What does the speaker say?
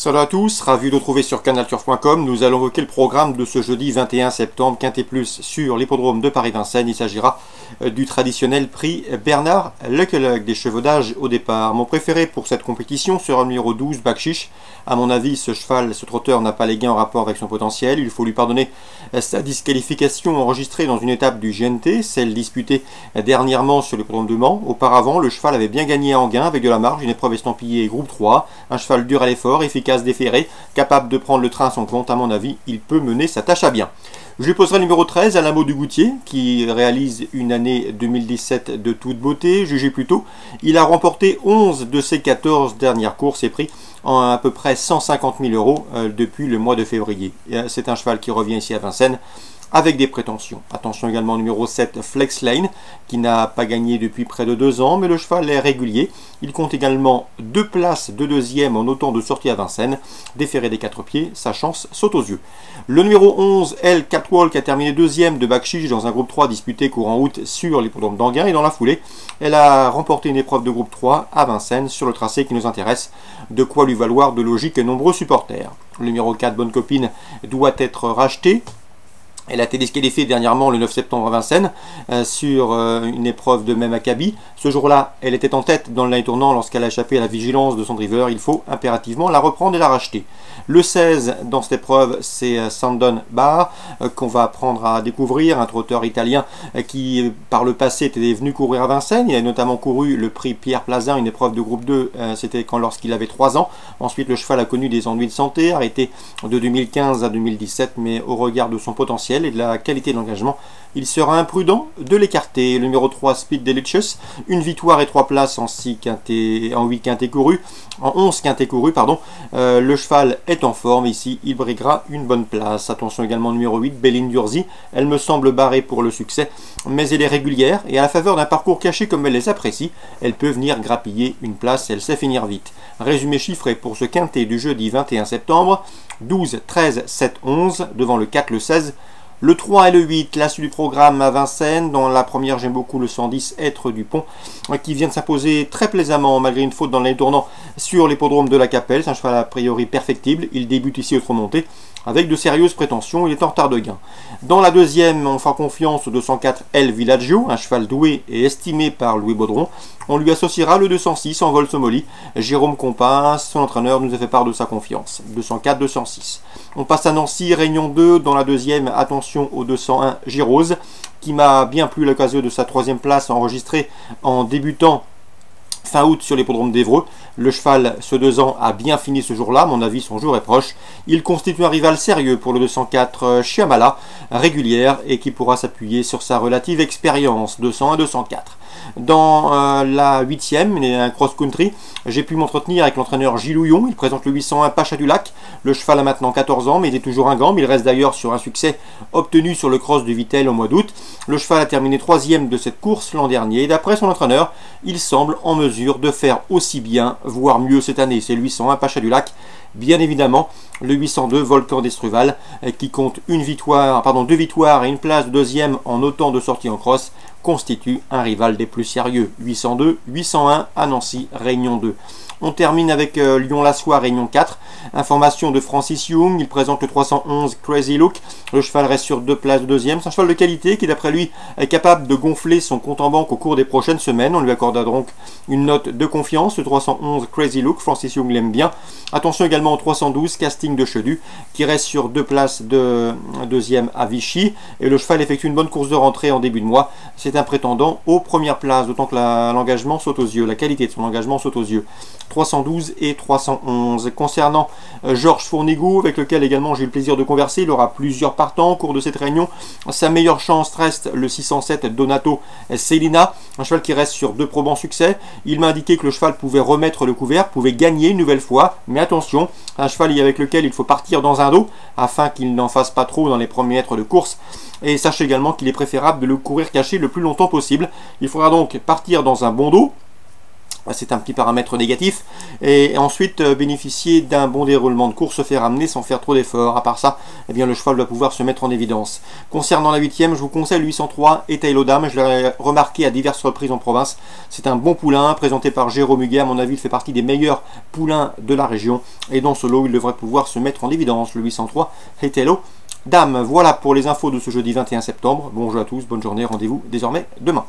Salut à tous, ravi de retrouver sur canalturf.com. Nous allons évoquer le programme de ce jeudi 21 septembre, Quintet Plus sur l'hippodrome de Paris-Vincennes. Il s'agira du traditionnel prix Bernard Leclerc, des chevaudages au départ. Mon préféré pour cette compétition sera le numéro 12, Bakchiche. À mon avis, ce cheval, ce trotteur n'a pas les gains en rapport avec son potentiel. Il faut lui pardonner sa disqualification enregistrée dans une étape du GNT, celle disputée dernièrement sur l'hippodrome de Mans. Auparavant, le cheval avait bien gagné en gain avec de la marge, une épreuve estampillée groupe 3, un cheval dur à l'effort, efficace déféré, capable de prendre le train à son compte. À mon avis, il peut mener sa tâche à bien. Je lui poserai le numéro 13, Alamo du Goutier, qui réalise une année 2017 de toute beauté. Jugé plus tôt, il a remporté 11 de ses 14 dernières courses et pris en à peu près 150 000 € depuis le mois de février. C'est un cheval qui revient ici à Vincennes avec des prétentions. Attention également au numéro 7, Flex Lane, qui n'a pas gagné depuis près de 2 ans, mais le cheval est régulier. Il compte également 2 places de deuxième en autant de sorties à Vincennes. Déféré des 4 pieds, sa chance saute aux yeux. Le numéro 11, L. Catwalk, a terminé deuxième de Bakchiche dans un groupe 3 disputé courant août sur l'hippodrome d'Anguin, et dans la foulée, elle a remporté une épreuve de groupe 3 à Vincennes sur le tracé qui nous intéresse, de quoi lui valoir de logique et nombreux supporters. Le numéro 4, Bonne Copine, doit être racheté. Elle a été disqualifiée dernièrement le 9 septembre à Vincennes sur une épreuve de même acabit. Ce jour-là, elle était en tête dans le line tournant lorsqu'elle a échappé à la vigilance de son driver. Il faut impérativement la reprendre et la racheter. Le 16 dans cette épreuve, c'est Sandon Bar qu'on va apprendre à découvrir, un trotteur italien qui par le passé était venu courir à Vincennes. Il a notamment couru le prix Pierre Plazin, une épreuve de groupe 2, c'était lorsqu'il avait 3 ans. Ensuite, le cheval a connu des ennuis de santé, arrêté de 2015 à 2017, mais au regard de son potentiel et de la qualité de l'engagement, il sera imprudent de l'écarter. Le numéro 3, Speed Delicious, une victoire et 3 places en 8 quintets courus, en 11 quintets courus, pardon. Le cheval est en forme ici, il briguera une bonne place. Attention également au numéro 8, Béline Durzi, elle me semble barrée pour le succès, mais elle est régulière et à la faveur d'un parcours caché comme elle les apprécie, elle peut venir grappiller une place, elle sait finir vite. Résumé chiffré pour ce quintet du jeudi 21 septembre, 12, 13, 7, 11, devant le 4, le 16, le 3 et le 8, la suite du programme à Vincennes. Dans la première, j'aime beaucoup le 110, Être du Pont, qui vient de s'imposer très plaisamment, malgré une faute dans le tournant sur l'hippodrome de la Capelle. C'est un cheval a priori perfectible. Il débute ici au trop monté avec de sérieuses prétentions. Il est en retard de gain. Dans la deuxième, on fera confiance au 204, El Villaggio, un cheval doué et estimé par Louis Baudron. On lui associera le 206, Envol Somoli. Jérôme Compin, son entraîneur, nous a fait part de sa confiance. 204, 206. On passe à Nancy, Réunion 2. Dans la deuxième, attention au 201, Girose, qui m'a bien plu à l'occasion de sa 3e place enregistrée en débutant fin août sur l'hippodrome d'Évreux. Le cheval, ce 2 ans, a bien fini ce jour-là. À mon avis, son jour est proche. Il constitue un rival sérieux pour le 204 Chiamala, régulière, et qui pourra s'appuyer sur sa relative expérience. 201-204. Dans la 8e, un cross-country, j'ai pu m'entretenir avec l'entraîneur Gilles Houillon. Il présente le 801 Pacha du Lac. Le cheval a maintenant 14 ans, mais il est toujours un gant. Il reste d'ailleurs sur un succès obtenu sur le cross de Vittel au mois d'août. Le cheval a terminé 3e de cette course l'an dernier. Et d'après son entraîneur, il semble en mesure de faire aussi bien, voire mieux cette année. C'est le 801 Pacha du Lac. Bien évidemment, le 802 Volcan d'Estruval, qui compte 2 victoires et une place de deuxième en autant de sorties en cross, constitue un rival des plus sérieux. 802, 801 à Nancy, Réunion 2. On termine avec Lyon-Lassois, Réunion 4. Information de Francis Young, il présente le 311 Crazy Look. Le cheval reste sur 2 places de deuxième. C'est un cheval de qualité qui, d'après lui, est capable de gonfler son compte en banque au cours des prochaines semaines. On lui accordera donc une note de confiance. Le 311 Crazy Look, Francis Young l'aime bien. Attention également au 312 Casting de Chedu, qui reste sur 2 places de deuxième à Vichy. Et le cheval effectue une bonne course de rentrée en début de mois. C'est un prétendant aux premières places, d'autant que l'engagement saute aux yeux. La qualité de son engagement saute aux yeux. 312 et 311. Concernant Georges Fournigo, avec lequel également j'ai eu le plaisir de converser, il aura plusieurs partants au cours de cette réunion. Sa meilleure chance reste le 607 Donato Celina, un cheval qui reste sur 2 probants succès. Il m'a indiqué que le cheval pouvait remettre le couvert, pouvait gagner une nouvelle fois, mais attention, un cheval avec lequel il faut partir dans un dos afin qu'il n'en fasse pas trop dans les premiers mètres de course. Et sachez également qu'il est préférable de le courir caché le plus longtemps possible. Il faudra donc partir dans un bon dos C'est un petit paramètre négatif. Et ensuite, bénéficier d'un bon déroulement de course se fait ramener sans faire trop d'efforts. À part ça, eh bien, le cheval doit pouvoir se mettre en évidence. Concernant la 8e, je vous conseille le 803 et Tail aux dames. Je l'ai remarqué à diverses reprises en province. C'est un bon poulain présenté par Jérôme Huguet. À mon avis, il fait partie des meilleurs poulains de la région. Et dans ce lot, il devrait pouvoir se mettre en évidence, le 803 et Tail aux dames. Voilà pour les infos de ce jeudi 21 septembre. Bonjour à tous, bonne journée. Rendez-vous désormais demain.